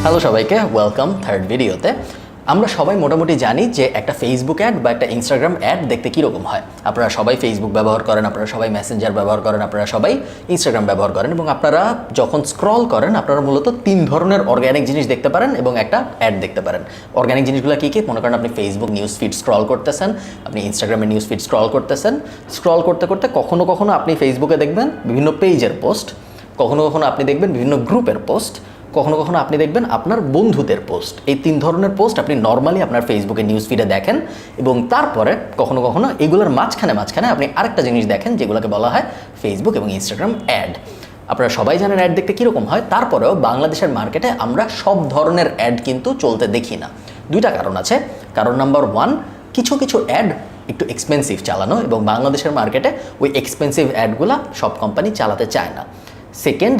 Hello সবাইকে, welcome third ভিডিওতে। আমরা সবাই মোটামুটি জানি যে একটা ফেসবুক অ্যাড বা একটা ইনস্টাগ্রাম অ্যাড দেখতে কীরকম হয়। আপনারা সবাই ফেসবুক ব্যবহার করেন, আপনারা সবাই মেসেঞ্জার ব্যবহার করেন, আপনারা সবাই ইনস্টাগ্রাম ব্যবহার করেন এবং আপনারা যখন স্ক্রল করেন আপনারা মূলত 3 ধরনের অর্গ্যানিক জিনিস দেখতে পারেন এবং একটা অ্যাড দেখতে পারেন। অর্গ্যানিক জিনিসগুলো কী কী? মনে করেন আপনি ফেসবুক নিউজ ফিড স্ক্রল করতেছেন, আপনি ইনস্টাগ্রামের নিউজ ফিড স্ক্রল করতেছেন। স্ক্রল করতে করতে কখনো কখনো আপনি ফেসবুকে দেখবেন বিভিন্ন পেজের পোস্ট, কখনো কখনো আপনি দেখবেন বিভিন্ন গ্রুপের পোস্ট, কখনো কখনো আপনি দেখবেন আপনার বন্ধুদের পোস্ট। এই 3 ধরনের পোস্ট আপনি নর্মালি আপনার ফেসবুকে নিউজ ফিডে দেখেন এবং তারপরে কখনো কখনো এগুলোর মাঝখানে আপনি আরেকটা জিনিস দেখেন যেগুলোকে বলা হয় ফেসবুক এবং ইনস্টাগ্রাম অ্যাড। আপনারা সবাই জানেন অ্যাড দেখতে কীরকম হয়, তারপরেও বাংলাদেশের মার্কেটে আমরা সব ধরনের অ্যাড কিন্তু চলতে দেখি না। 2টা কারণ আছে। কারণ নাম্বার 1, কিছু কিছু অ্যাড একটু এক্সপেন্সিভ চালানো এবং বাংলাদেশের মার্কেটে ওই এক্সপেন্সিভ অ্যাডগুলো সব কোম্পানি চালাতে চায় না। সেকেন্ড,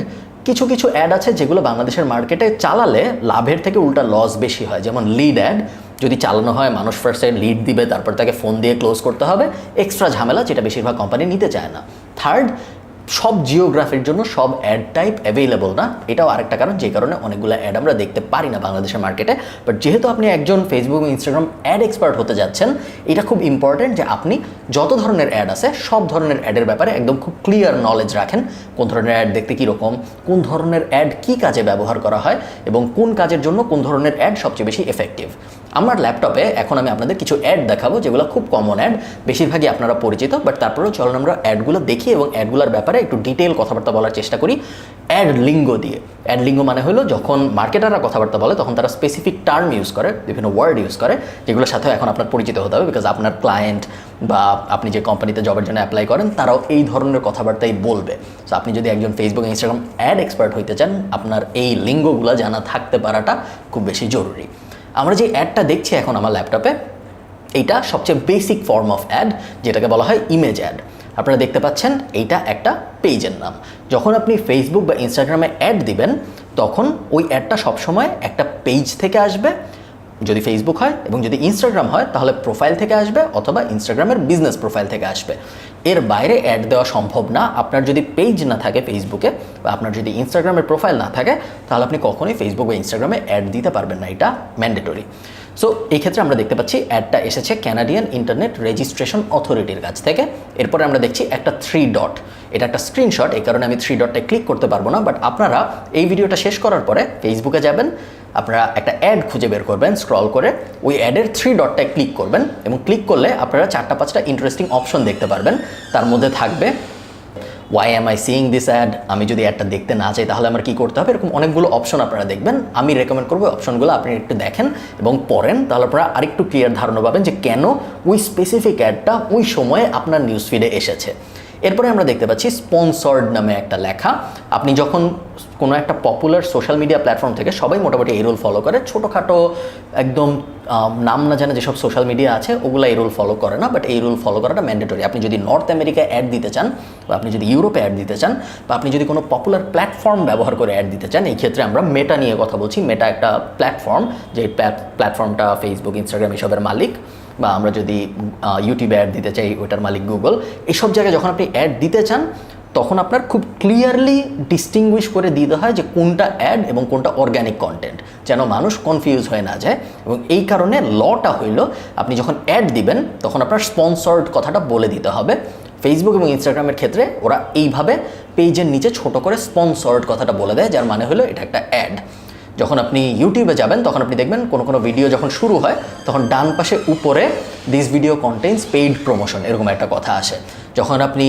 কিছু কিছু অ্যাড আছে যেগুলো বাংলাদেশের মার্কেটে চালালে লাভের থেকে উল্টা লস বেশি হয়। যেমন লিড অ্যাড যদি চালানো হয়, মানুষ ফার্স্টে লিড দিবে, তারপর তাকে ফোন দিয়ে ক্লোজ করতে হবে, এক্সট্রা ঝামেলা, যেটা বেশিরভাগ কোম্পানি নিতে চায় না। থার্ড, সব জিওগ্রাফির জন্য সব অ্যাড টাইপ অ্যাভেলেবল না, এটাও আরেকটা কারণ যে কারণে অনেকগুলো অ্যাড আমরা দেখতে পারি না বাংলাদেশের মার্কেটে। বাট যেহেতু আপনি একজন ফেসবুক এবং ইনস্টাগ্রাম অ্যাড এক্সপার্ট হতে যাচ্ছেন, এটা খুব ইম্পর্টেন্ট যে আপনি যত ধরনের অ্যাড আছে সব ধরনের অ্যাডের ব্যাপারে একদম খুব ক্লিয়ার নলেজ রাখেন। কোন ধরনের অ্যাড দেখতে কীরকম, কোন ধরনের অ্যাড কী কাজে ব্যবহার করা হয় এবং কোন কাজের জন্য কোন ধরনের অ্যাড সবচেয়ে বেশি এফেক্টিভ। আমার ল্যাপটপে এখন আমি আপনাদের কিছু অ্যাড দেখাবো যেগুলো খুব কমন অ্যাড, বেশিরভাগই আপনারা পরিচিত, বাট তারপরেও চলুন আমরা অ্যাডগুলো দেখি এবং অ্যাডগুলোর ব্যাপারে একটু ডিটেল কথাবার্তা বলার চেষ্টা করি অ্যাড লিঙ্গো দিয়ে। অ্যাড লিঙ্গো মানে হলো যখন মার্কেটাররা কথাবার্তা বলে তখন তারা স্পেসিফিক টার্ম ইউজ করে, বিভিন্ন ওয়ার্ড ইউজ করে, যেগুলোর সাথেও এখন আপনার পরিচিত হতে হবে, বিকজ আপনার ক্লায়েন্ট বা আপনি যে কোম্পানিতে জবের জন্য অ্যাপ্লাই করেন তারাও এই ধরনের কথাবার্তাই বলবে। সো আপনি যদি একজন ফেসবুক ইনস্টাগ্রাম অ্যাড এক্সপার্ট হইতে চান, আপনার এই লিঙ্গোগুলো জানা থাকতে পারাটা খুব বেশি জরুরি। আমরা যে অ্যাডটা দেখছি এখন আমার ল্যাপটপে, এইটা সবচেয়ে বেসিক ফর্ম অফ অ্যাড, যেটাকে বলা হয় ইমেজ অ্যাড। আপনারা দেখতে পাচ্ছেন এইটা একটা পেজের নাম। যখন আপনি ফেসবুক বা ইনস্টাগ্রামে অ্যাড দিবেন তখন ওই অ্যাডটা সবসময় একটা পেজ থেকে আসবে, যদি ফেসবুক হয়, এবং যদি ইনস্টাগ্রাম হয় তাহলে প্রোফাইল থেকে আসবে অথবা ইনস্টাগ্রামের বিজনেস প্রোফাইল থেকে আসবে। এর বাইরে অ্যাড দেওয়া সম্ভব না। আপনার যদি পেজ না থাকে ফেসবুকে বা আপনার যদি ইনস্টাগ্রামের প্রোফাইল না থাকে তাহলে আপনি কখনোই ফেসবুক বা ইনস্টাগ্রামে অ্যাড দিতে পারবেন না, এটা ম্যান্ডেটরি। সো এই ক্ষেত্রে আমরা দেখতে পাচ্ছি অ্যাডটা এসেছে ক্যানাডিয়ান ইন্টারনেট রেজিস্ট্রেশন অথরিটির কাছ থেকে। এরপরে আমরা দেখছি একটা 3 ডট, এটা একটা স্ক্রিনশট, এই কারণে আমি 3 ডটটায় ক্লিক করতে পারবো না, বাট আপনারা এই ভিডিওটা শেষ করার পরে ফেসবুকে যাবেন, আপনারা একটা অ্যাড খুঁজে বের করবেন, স্ক্রল করে ওই অ্যাডের 3 ডটটায় ক্লিক করবেন এবং ক্লিক করলে আপনারা 4টা-5টা ইন্টারেস্টিং অপশন দেখতে পারবেন। তার মধ্যে থাকবে why am I seeing this ad, আমি যদি অ্যাডটা দেখতে না চাই তাহলে আমার কী করতে হবে, এরকম অনেকগুলো অপশন আপনারা দেখবেন। আমি রেকমেন্ড করবো অপশনগুলো আপনি একটু দেখেন এবং পড়েন, তাহলে আপনারা আরেকটু ক্লিয়ার ধারণা পাবেন যে কেন ওই স্পেসিফিক অ্যাডটা ওই সময়ে আপনার নিউজ ফিডে এসেছে। এরপরে আমরা দেখতে পাচ্ছি স্পন্সর্ড নামে একটা লেখা। আপনি যখন কোনো একটা পপুলার সোশ্যাল মিডিয়া প্ল্যাটফর্ম থেকে, সবাই মোটামুটি এই রুল ফলো করে, ছোটোখাটো একদম নাম না জানে যেসব সোশ্যাল মিডিয়া আছে ওগুলো এই রুল ফলো করে না, বাট এই রুল ফলো করাটা ম্যান্ডেটরি। আপনি যদি নর্থ আমেরিকায় অ্যাড দিতে চান বা আপনি যদি ইউরোপে অ্যাড দিতে চান বা আপনি যদি কোনো পপুলার প্ল্যাটফর্ম ব্যবহার করে অ্যাড দিতে চান, এই ক্ষেত্রে আমরা মেটা নিয়ে কথা বলছি। মেটা একটা প্ল্যাটফর্ম, যে প্ল্যাটফর্মটা ফেসবুক, ইনস্টাগ্রাম এসবের মালিক, বা আমরা যদি ইউটিউবে অ্যাড দিতে চাই ওইটার মালিক গুগল। এইসব জায়গায় যখন আপনি অ্যাড দিতে চান তখন আপনার খুব ক্লিয়ারলি ডিস্টিংগুইশ করে দিতে হয় যে কোনটা অ্যাড এবং কোনটা অর্গ্যানিক কন্টেন্ট, যেন মানুষ কনফিউজ হয়ে না যায়। এবং এই কারণে লটা হইল আপনি যখন অ্যাড দিবেন তখন আপনার স্পন্সর্ড কথাটা বলে দিতে হবে। ফেসবুক এবং ইনস্টাগ্রামের ক্ষেত্রে ওরা এইভাবে পেজের নিচে ছোট করে স্পন্সর্ড কথাটা বলে দেয়, যার মানে হলো এটা একটা অ্যাড। যখন আপনি ইউটিউবে যাবেন তখন আপনি দেখবেন কোনো ভিডিও যখন শুরু হয় তখন ডান পাশে উপরে this video contents paid promotion এরকম একটা কথা আসে। যখন আপনি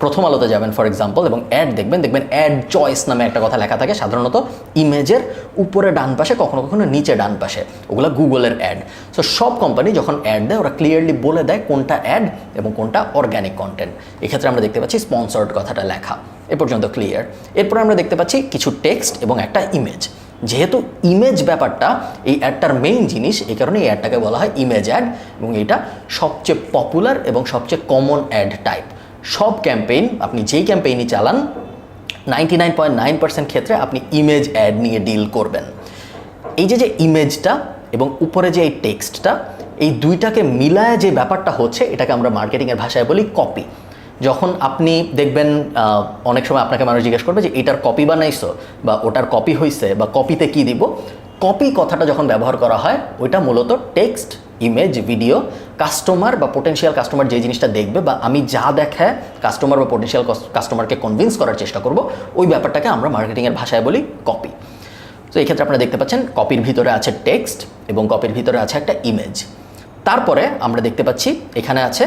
প্রথম আলোতে যাবেন ফর এক্সাম্পল এবং অ্যাড দেখবেন অ্যাড চয়েস নামে একটা কথা লেখা থাকে, সাধারণত ইমেজের উপরে ডান পাশে, কখনো কখনো নিচে ডান পাশে, ওগুলো গুগলের অ্যাড। সো সব কোম্পানি যখন অ্যাড দেয় ওরা ক্লিয়ারলি বলে দেয় কোনটা অ্যাড এবং কোনটা অর্গ্যানিক কন্টেন্ট। এক্ষেত্রে আমরা দেখতে পাচ্ছি স্পন্সর্ড কথাটা লেখা, এ পর্যন্ত ক্লিয়ার। এরপরে আমরা দেখতে পাচ্ছি কিছু টেক্সট এবং একটা ইমেজ। যেহেতু ইমেজ ব্যাপারটা এই অ্যাডটার মেইন জিনিস, এই কারণে এই অ্যাডটাকে বলা হয় ইমেজ অ্যাড এবং এটা সবচেয়ে পপুলার এবং সবচেয়ে কমন অ্যাড টাইপ। সব ক্যাম্পেইন, আপনি যেই ক্যাম্পেইনই চালান 99.9% ক্ষেত্রে আপনি ইমেজ অ্যাড নিয়ে ডিল করবেন। এই যে ইমেজটা এবং উপরে যে এই টেক্সটটা, এই দুইটাকে মিলায় যে ব্যাপারটা হচ্ছে এটাকে আমরা মার্কেটিংয়ের ভাষায় বলি কপি। যখন আপনি দেখবেন অনেক সময় আপনাকে মানুষ জিজ্ঞেস করবে যে এটার কপি বানাইছো বা ওটার কপি হয়েছে বা কপিতে কি দিব, কপি কথাটা যখন ব্যবহার করা হয় ওইটা মূলত টেক্সট, ইমেজ, ভিডিও, কাস্টমার বা পোটেনশিয়াল কাস্টমার যে জিনিসটা দেখবে বা আমি যা দেখায় কাস্টমার বা পোটেনশিয়াল কাস্টমারকে কনভিন্স করার চেষ্টা করব, ওই ব্যাপারটাকে আমরা মার্কেটিংয়ের ভাষায় বলি কপি। তো এই ক্ষেত্রে আপনারা দেখতে পাচ্ছেন কপির ভিতরে আছে টেক্সট এবং কপির ভিতরে আছে একটা ইমেজ। তারপরে আমরা দেখতে পাচ্ছি এখানে আছে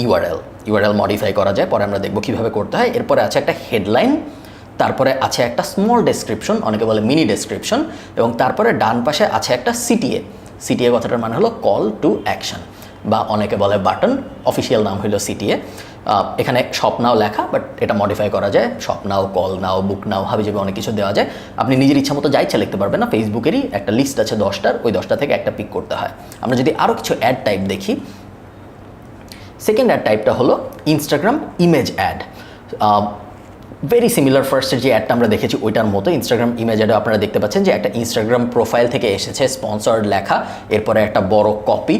ইউআরএল মডিফাই করা যায়, পরে আমরা দেখব কিভাবে করতে হয়। এরপরে আছে একটা হেডলাইন, তারপরে আছে একটা স্মল ডেসক্রিপশন, অনেকে বলে মিনি ডেসক্রিপশন, এবং তারপরে ডান পাশে আছে একটা সিটিএ কথাটার মানে হলো কল টু অ্যাকশন বা অনেকে বলে বাটন, অফিসিয়াল নাম হলো সিটিএ। এখানে শপ নাও লেখা, বাট এটা মডিফাই করা যায়, শপ নাও, কল নাও, বুক নাও, হাবিজাবি অনেক কিছু দেওয়া যায়। আপনি নিজের ইচ্ছা মতো যা ইচ্ছা লিখতে পারবেন না, ফেসবুকেরই একটা লিস্ট আছে 10টার, ওই 10টা থেকে একটা পিক করতে হয়। আমরা যদি আরও কিছু অ্যাড টাইপ দেখি, সেকেন্ড অ্যাড টাইপটা হলো Instagram image ad. Very similar ফার্স্টের যে অ্যাডটা আমরা দেখেছি ওইটার মতো ইনস্টাগ্রাম ইমেজ অ্যাডে আপনারা দেখতে পাচ্ছেন যে একটা ইনস্টাগ্রাম প্রোফাইল থেকে এসেছে স্পন্সর্ড লেখা, এরপরে একটা বড় কপি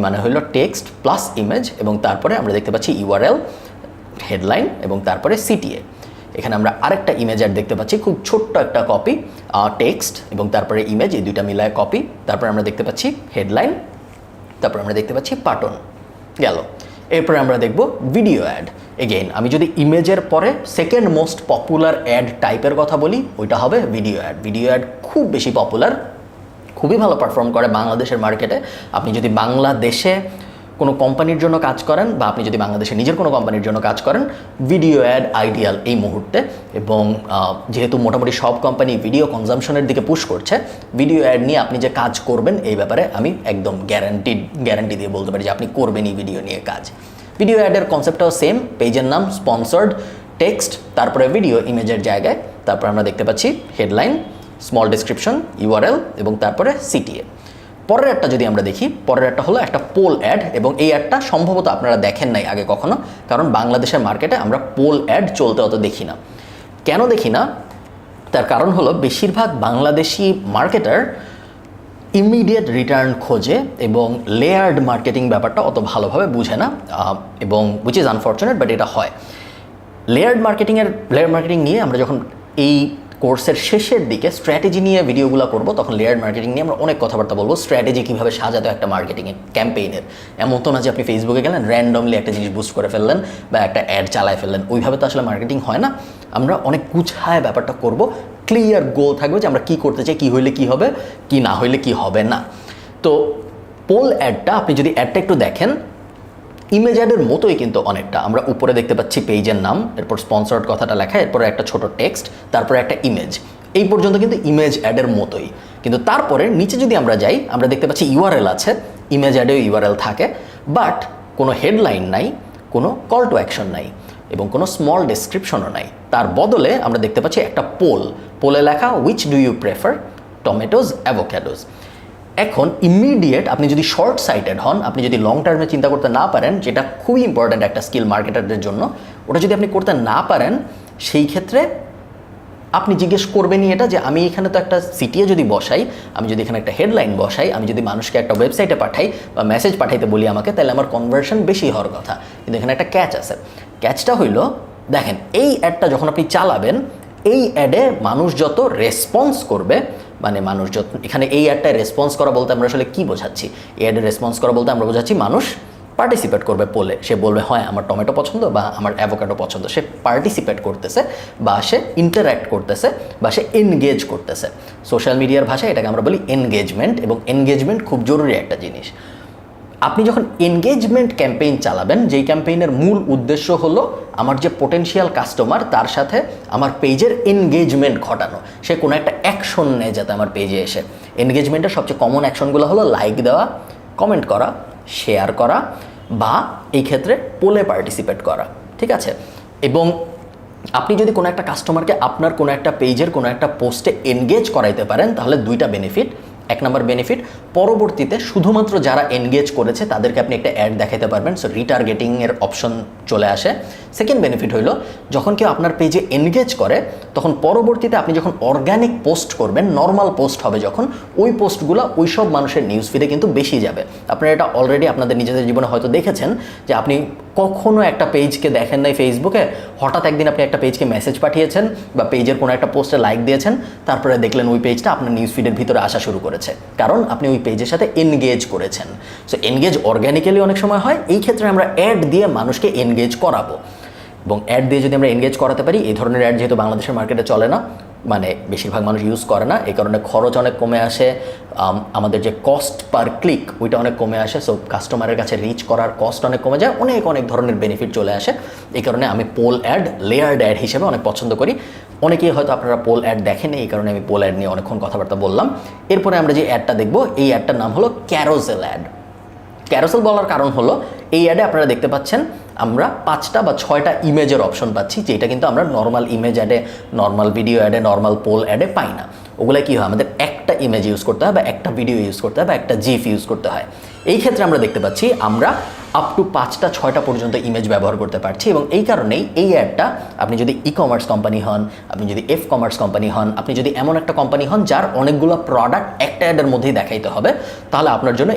মানে হলো টেক্সট প্লাস ইমেজ, এবং তারপরে আমরা দেখতে পাচ্ছি ইউআরএল, হেডলাইন এবং তারপরে সিটিএ। এখানে আমরা আরেকটা ইমেজ অ্যাড দেখতে পাচ্ছি, খুব ছোট্ট একটা কপি, টেক্সট এবং তারপরে ইমেজ, এই দুইটা মিলায় কপি। তারপরে আমরা দেখতে পাচ্ছি হেডলাইন, তারপরে আমরা দেখতে পাচ্ছি বাটন, গেল। এরপরে আমরা দেখব ভিডিও অ্যাড। এগেইন আমি যদি ইমেজের পরে সেকেন্ড মোস্ট পপুলার অ্যাড টাইপের কথা বলি, ওইটা হবে ভিডিও অ্যাড। ভিডিও অ্যাড খুব বেশি পপুলার, খুবই ভালো পারফর্ম করে বাংলাদেশের মার্কেটে। আপনি যদি বাংলাদেশে কোনো কোম্পানির জন্য কাজ করেন বা আপনি যদি বাংলাদেশে নিজের কোনো কোম্পানির জন্য কাজ করেন, ভিডিও অ্যাড আইডিয়াল এই মুহূর্তে। এবং যেহেতু মোটামুটি সব কোম্পানি ভিডিও কনজামশনের দিকে পুশ করছে, ভিডিও অ্যাড নিয়ে আপনি যে কাজ করবেন এই ব্যাপারে আমি একদম গ্যারান্টি দিয়ে বলতে পারি যে আপনি করবেনই ভিডিও নিয়ে কাজ। ভিডিও অ্যাডের কনসেপ্টটাও সেম, পেজের নাম, স্পন্সর্ড, টেক্সট, তারপরে ভিডিও ইমেজের জায়গায়, তারপর আমরা দেখতে পাচ্ছি হেডলাইন, স্মল ডেসক্রিপশন, ইউআরএল এবং তারপরে সিটিএ। পরের অ্যাডটা যদি আমরা দেখি, পরের অ্যাডটা হলো একটা পোল অ্যাড, এবং এই অ্যাডটা সম্ভবত আপনারা দেখেন নাই আগে কখনো, কারণ বাংলাদেশের মার্কেটে আমরা পোল অ্যাড চলতে অত দেখি না। কেন দেখি না? তার কারণ হলো বেশিরভাগ বাংলাদেশি মার্কেটার ইমিডিয়েট রিটার্ন খোঁজে এবং লেয়ার্ড মার্কেটিং ব্যাপারটা অত ভালোভাবে বুঝে না, এবং উইচ ইজ আনফর্চুনেট, বাট এটা হয়। লেয়ার মার্কেটিং নিয়ে আমরা যখন এই কোর্সের শেষের দিকে স্ট্র্যাটেজি নিয়ে ভিডিওগুলো করব, তখন লেয়ার মার্কেটিং নিয়ে আমরা অনেক কথাবার্তা বলবো, স্ট্র্যাটেজি কীভাবে সাজাতে একটা মার্কেটিংয়ের ক্যাম্পেইনের। এমন তো না যে আপনি ফেসবুকে গেলেন র্যান্ডমলি একটা জিনিস বুস্ট করে ফেললেন বা একটা অ্যাড চালায় ফেললেন, ওইভাবে তো আসলে মার্কেটিং হয় না। আমরা অনেক গুছায় ব্যাপারটা করব, ক্লিয়ার গোল থাকবে যে আমরা কী করতে চাই, কী হইলে কী হবে, কী না হইলে কী হবে না। তো পোল অ্যাডটা আপনি যদি অ্যাডটা একটু দেখেন, ইমেজ অ্যাডের মতোই কিন্তু অনেকটা। আমরা উপরে দেখতে পাচ্ছি পেজের নাম, এরপর স্পন্সর্ড কথাটা লেখা, এরপরে একটা ছোট টেক্সট, তারপরে একটা ইমেজ। এই পর্যন্ত কিন্তু ইমেজ অ্যাডের মতোই, কিন্তু তারপরে নিচে যদি আমরা যাই, আমরা দেখতে পাচ্ছি ইউআরএল আছে, ইমেজ অ্যাডেও ইউআরএল থাকে, বাট কোনো হেডলাইন নাই, কোনো কল টু অ্যাকশন নাই এবং কোনো স্মল ডেসক্রিপশনও নাই। তার বদলে আমরা দেখতে পাচ্ছি একটা পোলে লেখা which do you prefer, tomatoes, avocados. এখন ইমিডিয়েট আপনি যদি শর্ট সাইটেড হন, আপনি যদি লং টার্মে চিন্তা করতে না পারেন, যেটা খুবই ইম্পর্ট্যান্ট একটা স্কিল মার্কেটারদের জন্য, ওটা যদি আপনি করতে না পারেন, সেই ক্ষেত্রে আপনি জিজ্ঞেস করবেনই এটা যে আমি এখানে তো একটা সিটিএ যদি বসাই, আমি যদি এখানে একটা হেডলাইন বসাই, আমি যদি মানুষকে একটা ওয়েবসাইটে পাঠাই বা মেসেজ পাঠাইতে বলি আমাকে, তাহলে আমার কনভার্সন বেশি হওয়ার কথা। কিন্তু এখানে একটা ক্যাচ আছে। ক্যাচটা হইলো, দেখেন এই অ্যাডটা যখন আপনি চালাবেন, এই অ্যাডে মানুষ যত রেসপন্স করবে, মানে মানুষ যত, এখানে এই অ্যাডটায় রেসপন্স করা বলতে আমরা আসলে কী বোঝাচ্ছি? এই অ্যাডে রেসপন্স করা বলতে আমরা বোঝাচ্ছি মানুষ পার্টিসিপেট করবে পোলে। সে বলবে হয় আমার টমেটো পছন্দ বা আমার অ্যাভোকাডো পছন্দ। সে পার্টিসিপেট করতেছে বা সে ইন্টারঅ্যাক্ট করতেছে বা সে এনগেজ করতেছে। সোশ্যাল মিডিয়ার ভাষায় এটাকে আমরা বলি এনগেজমেন্ট, এবং এনগেজমেন্ট খুব জরুরি একটা জিনিস। আপনি যখন এনগেজমেন্ট ক্যাম্পেইন চালাবেন, যেই ক্যাম্পেইনের মূল উদ্দেশ্য হলো আমার যে পোটেনশিয়াল কাস্টমার তার সাথে আমার পেজের এনগেজমেন্ট ঘটানো, সে কোনো একটা অ্যাকশন নেয় যাতে আমার পেজে এসে। এনগেজমেন্টের সবচেয়ে কমন অ্যাকশনগুলো হলো লাইক দেওয়া, কমেন্ট করা, শেয়ার করা বা এই ক্ষেত্রে পোলে পার্টিসিপেট করা, ঠিক আছে? এবং আপনি যদি কোনো একটা কাস্টমারকে আপনার কোনো একটা পেজের কোনো একটা পোস্টে এনগেজ করাইতে পারেন, তাহলে দুইটা বেনিফিট। এক নম্বর বেনিফিট, পরবর্তীতে শুধুমাত্র যারা এনগেজ করেছে তাদেরকে আপনি একটা অ্যাড দেখাতে পারবেন, সো রিটার্গেটিংয়ের অপশন চলে আসে। সেকেন্ড বেনিফিট হইলো যখন কেউ আপনার পেজে এনগেজ করে তখন পরবর্তীতে আপনি যখন অর্গানিক পোস্ট করবেন, নর্মাল পোস্ট হবে যখন, ওই পোস্টগুলো ওই সব মানুষের নিউজ ফিডে কিন্তু বেশি যাবে। আপনারা এটা অলরেডি আপনাদের নিজেদের জীবনে হয়তো দেখেছেন যে আপনি কখনো একটা পেজকে দেখেন নাই ফেসবুকে, হঠাৎ একদিন আপনি একটা পেজকে মেসেজ পাঠিয়েছেন বা পেজের কোনো একটা পোস্টে লাইক দিয়েছেন, তারপরে দেখলেন ওই পেজটা আপনার নিউজ ফিডের ভিতরে আসা শুরু করেছে, কারণ আপনি ওই পেজের সাথে এনগেজ করেছেন। সো এনগেজ অর্গানিক্যালি অনেক সময় হয়, এই ক্ষেত্রে আমরা অ্যাড দিয়ে মানুষকে এনগেজ করাবো, এবং অ্যাড দিয়ে যদি আমরা এনগেজ করাতে পারি, এই ধরনের অ্যাড যেহেতু বাংলাদেশের মার্কেটে চলে না, মানে বেশিরভাগ মানুষ ইউজ করে না, এই কারণে খরচ অনেক কমে আসে, আমাদের যে কস্ট পার ক্লিক ওইটা অনেক কমে আসে, সো কাস্টমারের কাছে রিচ করার কস্ট অনেক কমে যায়, অনেক অনেক ধরনের বেনিফিট চলে আসে। এই কারণে আমি পোল অ্যাড, লেয়ার্ড অ্যাড হিসেবে অনেক পছন্দ করি। অনেকেই হয়তো আপনারা পোল অ্যাড দেখেন, এই কারণে আমি পোল অ্যাড নিয়ে অনেকক্ষণ কথাবার্তা বললাম। এরপরে আমরা যে অ্যাডটা দেখব, এই অ্যাডটার নাম হলো ক্যারোসেল অ্যাড। ক্যারোসেল বলার কারণ হলো এই অ্যাডে আপনারা দেখতে পাচ্ছেন আমরা 5টা বা 6টা ইমেজের অপশন পাচ্ছি, যেটা কিন্তু আমরা নর্মাল ইমেজ অ্যাডে, নর্মাল ভিডিও অ্যাডে, নর্মাল পোল অ্যাডে পাই না। ওগুলো কী হয়, আমাদের একটা ইমেজ ইউজ করতে হয় বা একটা ভিডিও ইউজ করতে হয় বা একটা জিফ ইউজ করতে হয়। এই ক্ষেত্রে আমরা দেখতে পাচ্ছি আমরা আপ টু 5টা 6টা পর্যন্ত ইমেজ ব্যবহার করতে পারছি, এবং এই কারণেই এই অ্যাডটা আপনি যদি ই কমার্স কোম্পানি হন, আপনি যদি এফ কমার্স কোম্পানি হন, আপনি যদি এমন একটা কোম্পানি হন যার অনেকগুলো প্রোডাক্ট একটা অ্যাডের মধ্যেই দেখাইতে হবে, তাহলে আপনার জন্য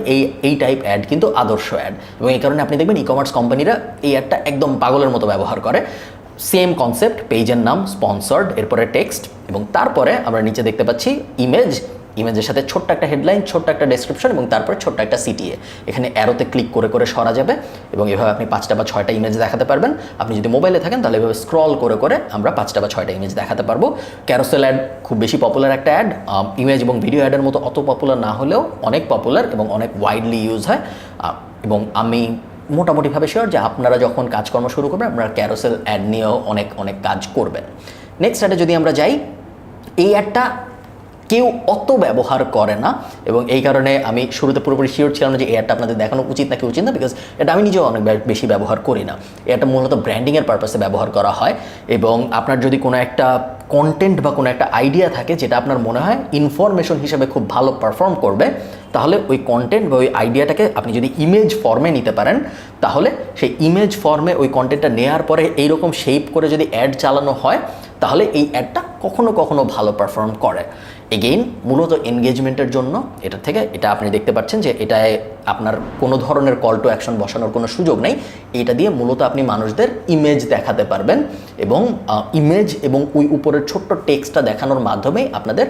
এই টাইপ অ্যাড কিন্তু আদর্শ অ্যাড। এবং এই কারণে আপনি দেখবেন ই কমার্স কোম্পানিরা এই অ্যাডটা একদম পাগলের মতো ব্যবহার করে। সেম কনসেপ্ট, পেজের নাম, স্পন্সর্ড, এরপরে টেক্সট, এবং তারপরে আমরা নিচে দেখতে পাচ্ছি ইমেজের সাথে ছোট্ট একটা হেডলাইন, ছোট্ট একটা ডেসক্রিপশন, এবং তারপরে ছোট্ট একটা সিটিএ। এখানে অ্যারোতে ক্লিক করে করে সরা যাবে, এবং এভাবে আপনি 5টা বা 6টা ইমেজ দেখাতে পারবেন। আপনি যদি মোবাইলে থাকেন তাহলে এভাবে স্ক্রল করে করে আমরা 5টা বা 6টা ইমেজ দেখাতে পারবো। ক্যারোসেল অ্যাড খুব বেশি পপুলার একটা অ্যাড, ইমেজ এবং ভিডিও অ্যাডের মতো অত পপুলার না হলেও অনেক পপুলার এবং অনেক ওয়াইডলি ইউজ হয়। এবং আমি মোটামুটিভাবে শিওর যে আপনারা যখন কাজকর্ম শুরু করবেন আপনারা ক্যারোসেল অ্যাড নিয়েও অনেক অনেক কাজ করবেন। নেক্সট অ্যাডে যদি আমরা যাই, এই অ্যাডটা কেউ অত ব্যবহার করে না, এবং এই কারণে আমি শুরুতে পুরোপুরি শিওর ছিলাম না যে এই অ্যাডটা আপনাদের দেখানো উচিত নাকি উচিত না, বিকজ এটা আমি নিজেও অনেক বেশি ব্যবহার করি না। এটা মূলত ব্র্যান্ডিংয়ের পারপাসে ব্যবহার করা হয়, এবং আপনার যদি কোনো একটা কন্টেন্ট বা কোনো একটা আইডিয়া থাকে যেটা আপনার মনে হয় ইনফরমেশন হিসেবে খুব ভালো পারফর্ম করবে, তাহলে ওই কন্টেন্ট বা ওই আইডিয়াটাকে আপনি যদি ইমেজ ফর্মে নিতে পারেন, তাহলে সেই ইমেজ ফর্মে ওই কন্টেন্টটা নেওয়ার পরে এইরকম শেপ করে যদি অ্যাড চালানো হয়, তাহলে এই অ্যাডটা কখনো কখনো ভালো পারফর্ম করে। এগেইন মূলত এনগেজমেন্টের জন্য এটা আপনি দেখতে পাচ্ছেন যে এটায় আপনার কোনো ধরনের কল টু অ্যাকশন বসানোর কোনো সুযোগ নেই। এটা দিয়ে মূলত আপনি মানুষদের ইমেজ দেখাতে পারবেন, এবং ইমেজ এবং ওই উপরের ছোট্ট টেক্সটটা দেখানোর মাধ্যমে আপনাদের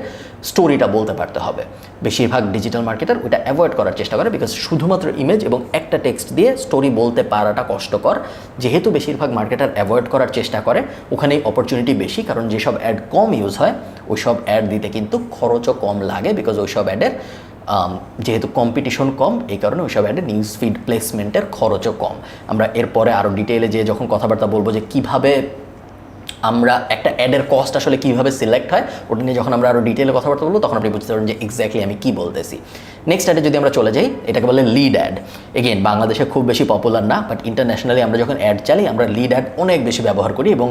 স্টোরিটা বলতে পারতে হবে। বেশিরভাগ ডিজিটাল মার্কেটার ওইটা অ্যাভয়েড করার চেষ্টা করে, বিকজ শুধুমাত্র ইমেজ এবং একটা টেক্সট দিয়ে স্টোরি বলতে পারাটা কষ্টকর। যেহেতু বেশিরভাগ মার্কেটার অ্যাভয়েড করার চেষ্টা করে, ওখানেই অপরচুনিটি বেশি, কারণ যেসব অ্যাড কম ইউজ হয় ওই সব অ্যাড দিতে কিন্তু খরচও কম লাগে, বিকজ ওই সব অ্যাডের যেহেতু কম্পিটিশন কম, এই কারণে ওইসব অ্যাডে নিউজ ফিড প্লেসমেন্টের খরচও কম। আমরা এরপরে আরও ডিটেইলে যে যখন কথাবার্তা বলবো যে কিভাবে আমরা একটা অ্যাডের কস্ট আসলে কীভাবে সিলেক্ট হয়, ওটা নিয়ে যখন আমরা আরও ডিটেইলে কথাবার্তা বলবো তখন আপনি বুঝতে পারবেন যে এক্স্যাক্টলি আমি কী বলতেছি। নেক্সট অ্যাডে যদি আমরা চলে যাই, এটাকে বলে লিড অ্যাড। এগেইন বাংলাদেশে খুব বেশি পপুলার না, বাট ইন্টারন্যাশনালি আমরা যখন অ্যাড চালাই আমরা লিড অ্যাড অনেক বেশি ব্যবহার করি। এবং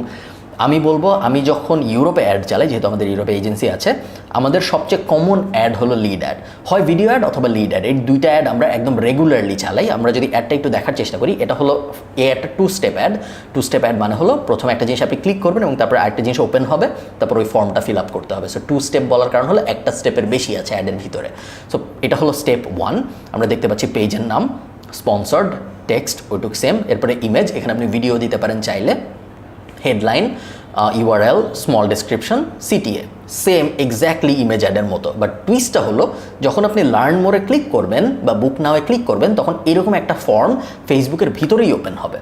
আমি বলবো আমি যখন ইউরোপে অ্যাড চালাই, যেহেতু আমাদের ইউরোপে এজেন্সি আছে, আমাদের সবচেয়ে কমন অ্যাড হলো লিড অ্যাড, হয় ভিডিও অ্যাড অথবা লিড অ্যাড। এই দুইটা অ্যাড আমরা একদম রেগুলারলি চালাই। আমরা যদি অ্যাডটা একটু দেখার চেষ্টা করি, এটা হলো এই একটা 2 স্টেপ অ্যাড। 2 স্টেপ অ্যাড মানে হলো প্রথমে একটা জিনিস আপনি ক্লিক করবেন এবং তারপরে আরেকটা জিনিস ওপেন হবে, তারপর ওই ফর্মটা ফিল আপ করতে হবে। সো 2 স্টেপ বলার কারণ হলো একটা স্টেপের বেশি আছে অ্যাডের ভিতরে। সো এটা হলো স্টেপ 1। আমরা দেখতে পাচ্ছি পেজের নাম, স্পন্সর্ড, টেক্সট ওইটুক সেম, এরপরে ইমেজ, এখানে আপনি ভিডিও দিতে পারেন চাইলে, headline, URL, small description, CTA, same exactly image অ্যাডের মতো। বাট টুইস্টটা হলো যখন আপনি লার্ন মোরে ক্লিক করবেন বা বুক নাওয়ে ক্লিক করবেন, তখন এরকম একটা ফর্ম ফেসবুকের ভিতরেই ওপেন হবে।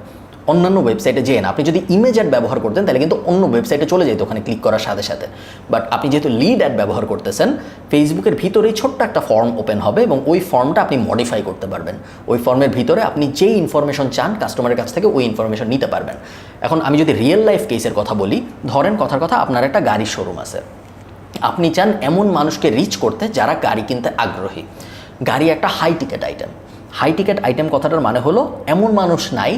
অন্যান্য ওয়েবসাইটে যেয়ে না, আপনি যদি ইমেজ অ্যাড ব্যবহার করতেন তাহলে কিন্তু অন্য ওয়েবসাইটে চলে যেত ওখানে ক্লিক করার সাথে সাথে। বাট আপনি যেহেতু লিড অ্যাড ব্যবহার করতেছেন, ফেসবুকের ভিতরেই ছোট্ট একটা ফর্ম ওপেন হবে এবং ওই ফর্মটা আপনি মডিফাই করতে পারবেন। ওই ফর্মের ভিতরে আপনি যেই ইনফরমেশন চান কাস্টমারের কাছ থেকে ওই ইনফরমেশন নিতে পারবেন। এখন আমি যদি রিয়েল লাইফ কেসের কথা বলি, ধরেন কথার কথা আপনার একটা গাড়ির শোরুম আছে, আপনি চান এমন মানুষকে রিচ করতে যারা গাড়ি কিনতে আগ্রহী। গাড়ি একটা high ticket item. High ticket item কথাটার মানে হলো এমন মানুষ নাই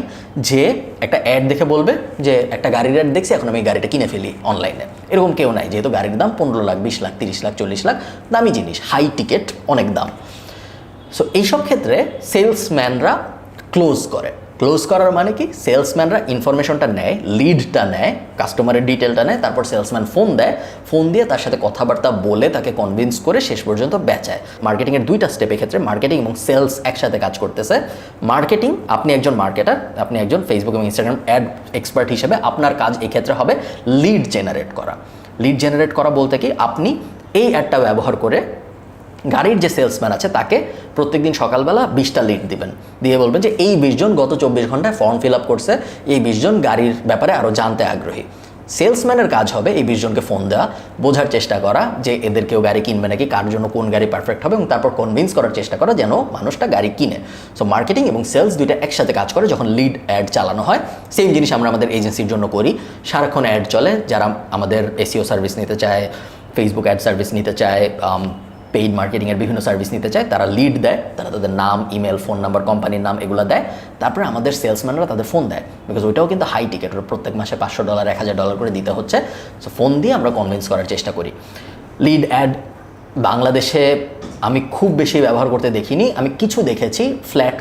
যে একটা অ্যাড দেখে বলবে যে একটা গাড়ির অ্যাড দেখছি এখন আমি গাড়িটা কিনে ফেলি অনলাইনে, এরকম কেউ নাই। যেহেতু গাড়ির দাম 15 লাখ, 20 লাখ, 30 লাখ, 40 লাখ, দামি জিনিস, হাই টিকেট, অনেক দাম। সো এইসব ক্ষেত্রে সেলসম্যানরা ক্লোজ করে। ক্লোজ করার মানে কি, সেলসম্যানরা ইনফরমেশনটা নেয়, লিডটা নেয়, কাস্টমারের ডিটেলটা নেয়, তারপর সেলসম্যান ফোন দেয়, ফোন দিয়ে তার সাথে কথাবার্তা বলে তাকে কনভিন্স করে শেষ পর্যন্ত বেচায়। মার্কেটিংয়ের দুইটা স্টেপ এক্ষেত্রে, মার্কেটিং এবং সেলস একসাথে কাজ করতেছে। মার্কেটিং, আপনি একজন মার্কেটার, আপনি একজন ফেসবুক এবং ইনস্টাগ্রাম অ্যাড এক্সপার্ট হিসেবে আপনার কাজ এক্ষেত্রে হবে লিড জেনারেট করা। লিড জেনারেট করা বলতে কি, আপনি এই অ্যাডটা ব্যবহার করে গাড়ির যে সেলসম্যান আছে তাকে প্রত্যেকদিন সকালবেলা 20টা লিড দিবেন, দিয়ে বলবেন যে এই 20 জন গত 24 ঘন্টায় ফর্ম ফিল আপ করছে, এই 20 জন গাড়ির ব্যাপারে আরও জানতে আগ্রহী। সেলসম্যানের কাজ হবে এই 20 জনকে ফোন দেওয়া, বোঝার চেষ্টা করা যে এদের কেউ গাড়ি কিনবে নাকি, কার জন্য কোন গাড়ি পারফেক্ট হবে, এবং তারপর কনভিন্স করার চেষ্টা করা যেন মানুষটা গাড়ি কিনে। সো মার্কেটিং এবং সেলস দুইটা একসাথে কাজ করে যখন লিড অ্যাড চালানো হয়। সেম জিনিস আমরা আমাদের এজেন্সির জন্য করি, সারাক্ষণ অ্যাড চলে, যারা আমাদের এসইও সার্ভিস নিতে চায়, ফেসবুক অ্যাড সার্ভিস নিতে চায়, পেইড মার্কেটিংয়ের বিভিন্ন সার্ভিস নিতে চায়, তারা লিড দেয়, তারা তাদের নাম, ইমেল, ফোন নাম্বার, কোম্পানির নাম এগুলো দেয়, তারপরে আমাদের সেলসম্যানরা তাদের ফোন দেয়, বিকজ ওইটাও কিন্তু হাই টিকেট, ওটা প্রত্যেক মাসে $500 $1000 করে দিতে হচ্ছে। সো ফোন দিয়ে আমরা কনভিন্স করার চেষ্টা করি। লিড অ্যাড বাংলাদেশে আমি খুব বেশি ব্যবহার করতে দেখিনি, আমি কিছু দেখেছি ফ্ল্যাট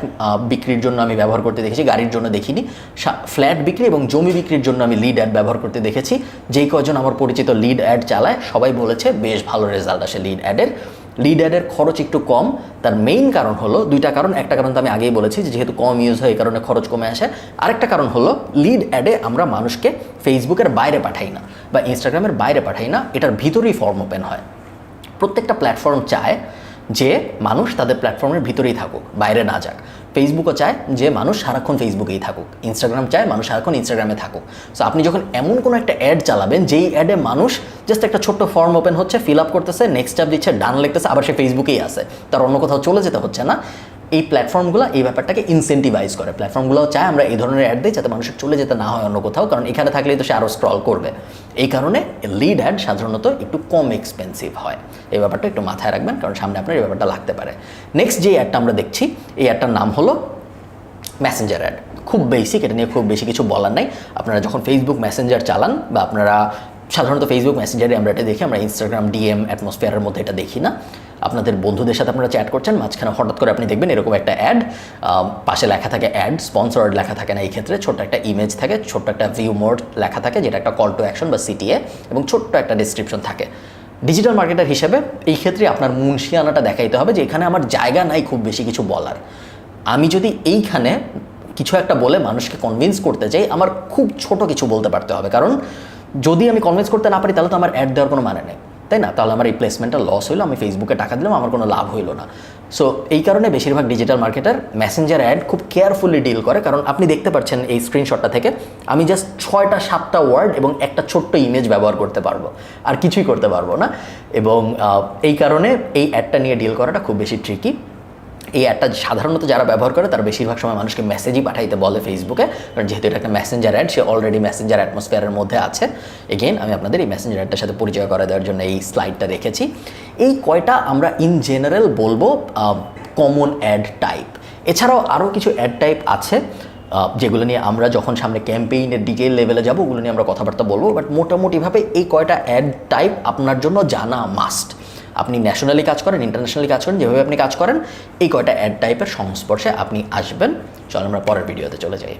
বিক্রির জন্য আমি ব্যবহার করতে দেখেছি, গাড়ির জন্য দেখিনি। ফ্ল্যাট বিক্রি এবং জমি বিক্রির জন্য আমি লিড অ্যাড ব্যবহার করতে দেখেছি। যেই কজন আমার পরিচিত লিড অ্যাড চালায় সবাই বলেছে বেশ ভালো রেজাল্ট আসে লিড অ্যাডের। লিড অ্যাডের খরচ একটু কম, তার মেইন কারণ হলো দুইটা কারণ। একটা কারণ তো আমি আগেই বলেছি যে যেহেতু কম ইউজ হয় এই কারণে খরচ কমে আসে। আরেকটা কারণ হলো লিড অ্যাডে আমরা মানুষকে ফেসবুকের বাইরে পাঠাই না বা ইনস্টাগ্রামের বাইরে পাঠাই না, এটার ভিতরেই ফর্ম ওপেন হয়। প্রত্যেকটা প্ল্যাটফর্ম চায় যে মানুষ তাদের প্ল্যাটফর্মের ভিতরেই থাকুক, বাইরে না যাক। ফেসবুকও চায় যে মানুষ সারাক্ষণ ফেসবুকেই থাকুক, ইনস্টাগ্রাম চায় মানুষ সারাক্ষণ ইনস্টাগ্রামে থাকুক। সো আপনি যখন এমন কোনো একটা অ্যাড চালাবেন যেই অ্যাডে মানুষ জাস্ট একটা ছোট্ট ফর্ম ওপেন হচ্ছে, ফিল আপ করতেছে, নেক্সট স্টেপ দিচ্ছে, ডান লিখতেছে, আবার সে ফেসবুকেই আছে, তার অন্য কোথাও চলে যেতে হচ্ছে না, এই প্ল্যাটফর্মগুলো এই ব্যাপারটাকে ইনসেন্টিভাইজ করে। প্ল্যাটফর্মগুলোও চায় আমরা এই ধরনের অ্যাড দিই যাতে মানুষের চলে যেতে না হয় অন্য কোথাও, কারণ এখানে থাকলেই তো সে আরও স্ক্রল করবে। এই কারণে লিড অ্যাড সাধারণত একটু কম এক্সপেন্সিভ হয়। এই ব্যাপারটা একটু মাথায় রাখবেন, কারণ সামনে আপনার এই ব্যাপারটা লাগতে পারে। নেক্সট যে অ্যাডটা আমরা দেখছি, এই অ্যাডটার নাম হলো মেসেঞ্জার অ্যাড। খুব বেসিক, এটা নিয়ে খুব বেশি কিছু বলার নাই। আপনারা যখন ফেসবুক মেসেঞ্জার চালান, বা আপনারা সাধারণত ফেসবুক মেসেঞ্জারে আমরা এটা দেখি, আমরা ইনস্টাগ্রাম ডিএম অ্যাটমসফিয়ারের মধ্যে এটা দেখি না। আপনাদের বন্ধুদের সাথে আপনারা চ্যাট করছেন, মাঝখানে হঠাৎ করে আপনি দেখবেন এরকম একটা অ্যাড, পাশে লেখা থাকে অ্যাড, স্পন্সর্ড লেখা থাকে না এই ক্ষেত্রে, ছোট্ট একটা ইমেজ থাকে, ছোট্ট একটা ভিউ মোড লেখা থাকে যেটা একটা কল টু অ্যাকশন বা সিটিএ, এবং ছোট্ট একটা ডিসক্রিপশন থাকে। ডিজিটাল মার্কেটার হিসেবে এই ক্ষেত্রে আপনার মুনশিয়ানাটা দেখাইতে হবে যে এখানে আমার জায়গা নাই খুব বেশি কিছু বলার। আমি যদি এইখানে কিছু একটা বলে মানুষকে কনভিন্স করতে চাই, আমার খুব ছোট কিছু বলতে পারতে হবে, কারণ যদি আমি কনভিন্স করতে না পারি তাহলে তো আমার অ্যাড দেওয়ার কোনো মানে নেই, তাই না? তাহলে আমার এই প্লেসমেন্টটা লস হইলো, আমি ফেসবুকে টাকা দিলাম, আমার কোনো লাভ হইলো না। সো এই কারণে বেশিরভাগ ডিজিটাল মার্কেটার মেসেঞ্জার অ্যাড খুব কেয়ারফুলি ডিল করে, কারণ আপনি দেখতে পাচ্ছেন এই স্ক্রিনশটটা থেকে আমি জাস্ট 6-7টা ওয়ার্ড এবং একটা ছোট্ট ইমেজ ব্যবহার করতে পারবো, আর কিছুই করতে পারবো না। এবং এই কারণে এই অ্যাডটা নিয়ে ডিল করাটা খুব বেশি ট্রিকি। এই অ্যাডটা সাধারণত যারা ব্যবহার করে তারা বেশিরভাগ সময় মানুষকে মেসেজই পাঠাইতে বলে ফেসবুকে, কারণ যেহেতু এটা একটা মেসেঞ্জার অ্যাড, সে অলরেডি মেসেঞ্জার অ্যাটমসফিয়ারের মধ্যে আছে। এগেইন আমি আপনাদের এই মেসেঞ্জার অ্যাডটার সাথে পরিচয় করে দেওয়ার জন্য এই স্লাইডটা রেখেছি। এই কয়টা আমরা ইন জেনারেল বলবো কমন অ্যাড টাইপ। এছাড়াও আরও কিছু অ্যাড টাইপ আছে যেগুলো নিয়ে আমরা যখন সামনে ক্যাম্পেইনের ডিটেল লেভেলে যাবো ওগুলো নিয়ে আমরা কথাবার্তা বলবো, বাট মোটামুটিভাবে এই কয়টা অ্যাড টাইপ আপনার জন্য জানা মাস্ট। আপনি ন্যাশনালি কাজ করেন, ইন্টারন্যাশনালি কাজ করেন, যেভাবে আপনি কাজ করেন এই কয়টা অ্যাড টাইপের সংস্পর্শে আপনি আসবেন। চলো আমরা পরের ভিডিওতে চলে যাই।